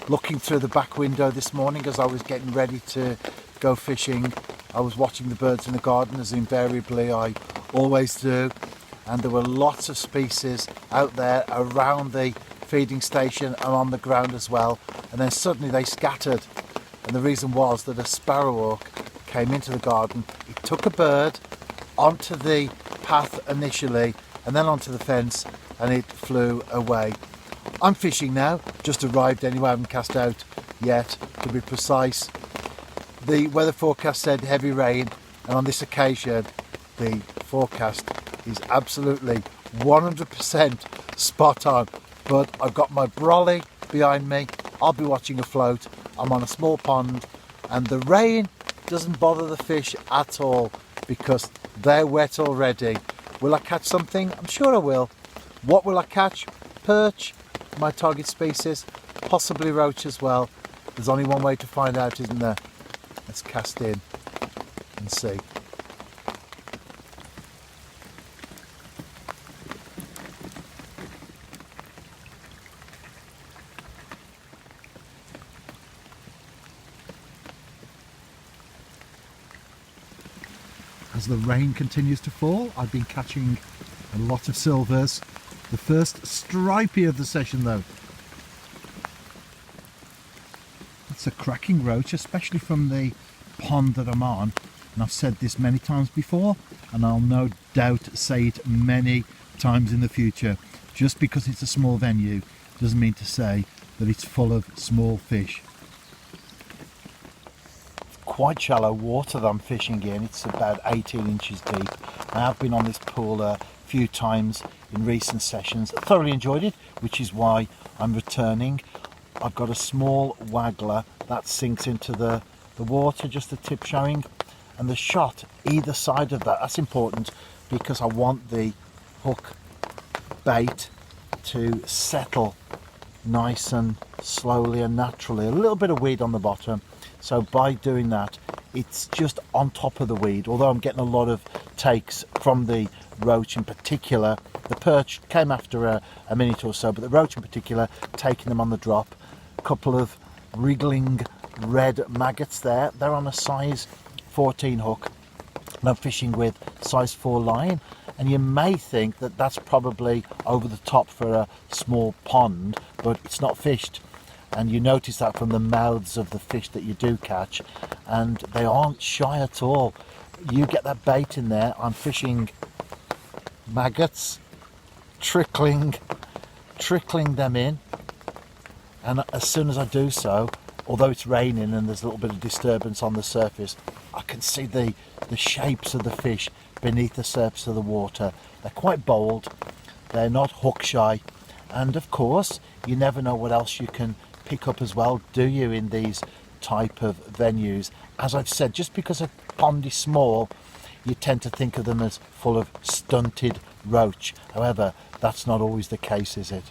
looking through the back window this morning as I was getting ready to go fishing. I was watching the birds in the garden, as invariably I always do, and there were lots of species out there around the feeding station and on the ground as well, and then suddenly they scattered, and the reason was that a sparrowhawk came into the garden. It took a bird onto the path initially and then onto the fence, and it flew away. I'm fishing now, just arrived anyway, I haven't cast out yet to be precise. The weather forecast said heavy rain, and on this occasion the forecast is absolutely 100% spot on. But I've got my brolly behind me, I'll be watching a float, I'm on a small pond, and the rain doesn't bother the fish at all because they're wet already. Will I catch something? I'm sure I will. What will I catch? Perch, my target species, possibly roach as well. There's only one way to find out, isn't there? Let's cast in and see. As the rain continues to fall, I've been catching a lot of silvers. The first stripey of the session though. That's a cracking roach, especially from the pond that I'm on. And I've said this many times before, and I'll no doubt say it many times in the future. Just because it's a small venue doesn't mean to say that it's full of small fish. Quite shallow water that I'm fishing in. It's about 18 inches deep. I have been on this pool a few times in recent sessions. I thoroughly enjoyed it, which is why I'm returning. I've got a small waggler that sinks into the water, just the tip showing, and the shot either side of that. That's important because I want the hook bait to settle nice and slowly and naturally. A little bit of weed on the bottom. So by doing that, it's just on top of the weed. Although I'm getting a lot of takes from the roach in particular. The perch came after a minute or so, but the roach in particular, taking them on the drop. A couple of wriggling red maggots there. They're on a size 14 hook. And I'm fishing with size 4 line. And you may think that that's probably over the top for a small pond, but it's not fished. And you notice that from the mouths of the fish that you do catch, and they aren't shy at all. You get that bait in there, I'm fishing maggots, trickling them in, and as soon as I do so, although it's raining and there's a little bit of disturbance on the surface, I can see the shapes of the fish beneath the surface of the water. They're quite bold, they're not hook shy, and of course you never know what else you can pick up as well, do you, in these type of venues. As I've said, just because a pond is small, you tend to think of them as full of stunted roach. However, that's not always the case, is it?